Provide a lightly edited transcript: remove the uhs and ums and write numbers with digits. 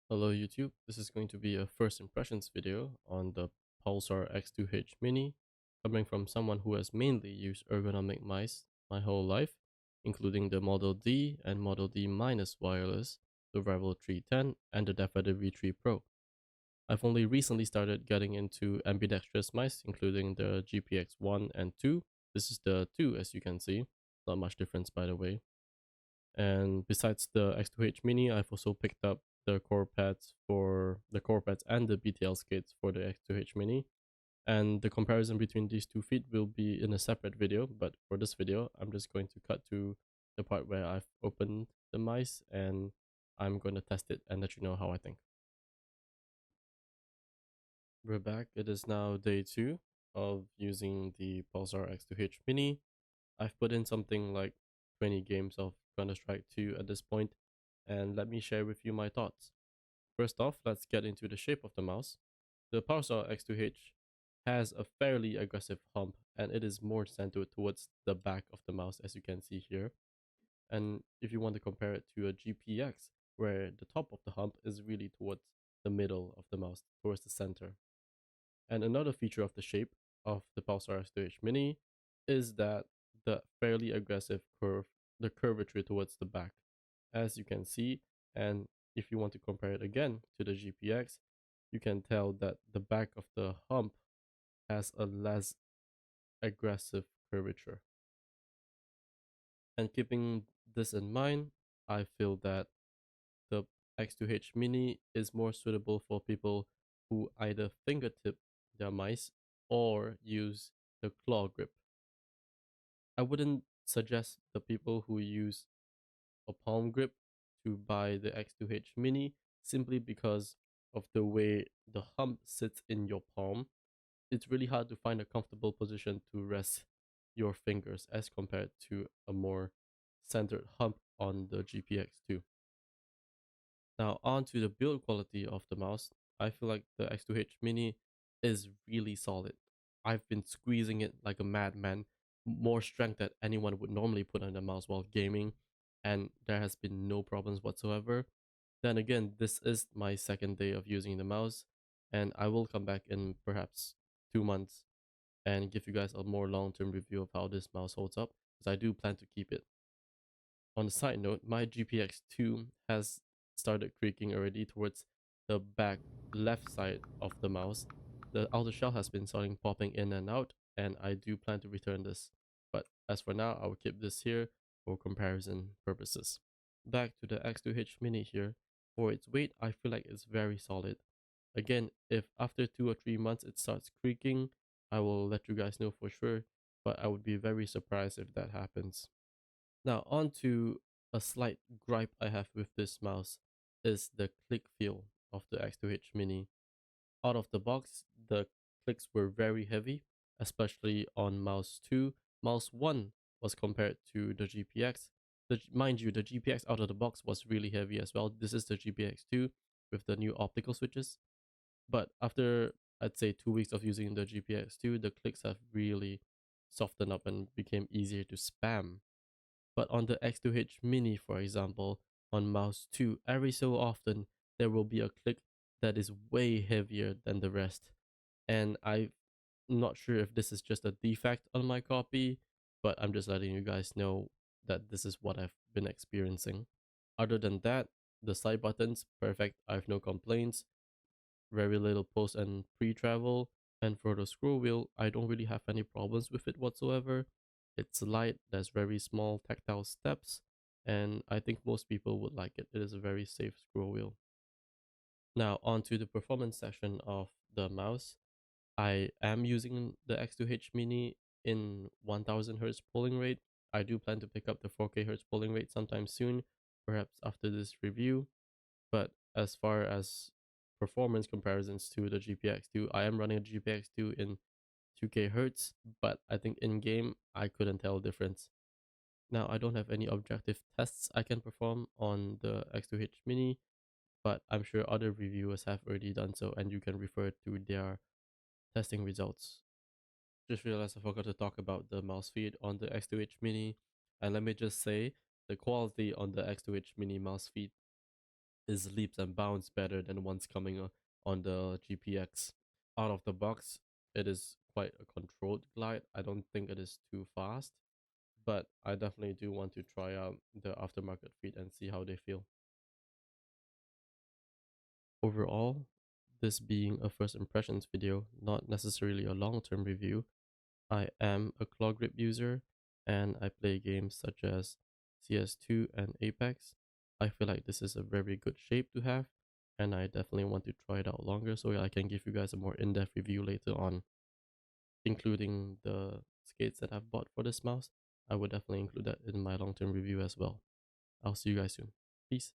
Hello YouTube, this is going to be a first impressions video on the Pulsar X2H Mini, coming from someone who has mainly used ergonomic mice my whole life, including the Model D and Model D minus wireless, the Rival 310 and the Defender V3 Pro. I've only recently started getting into ambidextrous mice, including the GPX1 and 2. This is the 2 as you can see, not much difference by the way. And besides the X2H Mini, I've also picked up the Corepads and the BTL skates for the X2H Mini. And the comparison between these two feet will be in a separate video, but for this video, I'm just going to cut to the part where I've opened the mice and I'm going to test it and let you know how I think. We're back. It is now day 2 of using the Pulsar X2H Mini. I've put in something like 20 games of Counter-Strike 2 at this point, and let me share with you my thoughts. First off, let's get into the shape of the mouse. The Pulsar X2H has a fairly aggressive hump, and it is more centered towards the back of the mouse as you can see here. And if you want to compare it to a GPX, where the top of the hump is really towards the middle of the mouse, towards the center. And another feature of the shape of the Pulsar X2H Mini is that the fairly aggressive curve, the curvature towards the back, as you can see. And if you want to compare it again to the GPX, you can tell that the back of the hump has a less aggressive curvature. And keeping this in mind, I feel that the X2H Mini is more suitable for people who either fingertip their mice or use the claw grip. I wouldn't suggest the people who use a palm grip to buy the X2H Mini simply because of the way the hump sits in your palm. It's really hard to find a comfortable position to rest your fingers as compared to a more centered hump on the GPX2. Now on to the build quality of the mouse. I feel like the X2H Mini is really solid. I've been squeezing it like a madman, more strength than anyone would normally put on the mouse while gaming, and there has been no problems whatsoever. Then again, this is my second day of using the mouse, and I will come back in perhaps 2 months and give you guys a more long-term review of how this mouse holds up, because I do plan to keep it. On a side note, my GPX2 has started creaking already towards the back left side of the mouse. The outer shell has been starting popping in and out, and I do plan to return this. But as for now, I will keep this here for comparison purposes. Back to the X2H Mini here. For its weight, I feel like it's very solid. Again, if after 2 or 3 months it starts creaking, I will let you guys know for sure, but I would be very surprised if that happens. Now, on to a slight gripe I have with this mouse is the click feel of the X2H Mini. Out of the box, the clicks were very heavy, especially on mouse 2. Mouse 1 was compared to the GPX. Mind you, the GPX out of the box was really heavy as well. This is the GPX2 with the new optical switches. But after, I'd say, 2 weeks of using the GPX2, the clicks have really softened up and became easier to spam. But on the X2H Mini, for example, on mouse 2, every so often there will be a click that is way heavier than the rest. And I'm not sure if this is just a defect on my copy, but I'm just letting you guys know that this is what I've been experiencing. Other than that, the side buttons, perfect. I have no complaints. Very little post and pre-travel. And for the scroll wheel, I don't really have any problems with it whatsoever. It's light, there's very small tactile steps, and I think most people would like it. It is a very safe scroll wheel. Now on to the performance section of the mouse. I am using the X2H Mini in 1000 Hz polling rate. I do plan to pick up the 4K Hz polling rate sometime soon, perhaps after this review. But as far as performance comparisons to the GPX2, I am running a GPX2 in 2K Hertz, but I think in game I couldn't tell a difference. Now I don't have any objective tests I can perform on the X2H Mini, but I'm sure other reviewers have already done so and you can refer to their testing results. Just realized I forgot to talk about the mouse feed on the X2H Mini, and let me just say the quality on the X2H Mini mouse feed is leaps and bounds better than ones coming on the GPX. Out of the box, it is quite a controlled glide. I don't think it is too fast, but I definitely do want to try out the aftermarket feet and see how they feel. Overall, this being a first impressions video, not necessarily a long-term review, I am a claw grip user and I play games such as CS2 and Apex. I feel like this is a very good shape to have, and I definitely want to try it out longer so I can give you guys a more in-depth review later on, including the skates that I've bought for this mouse. I would definitely include that in my long-term review as well. I'll see you guys soon. Peace.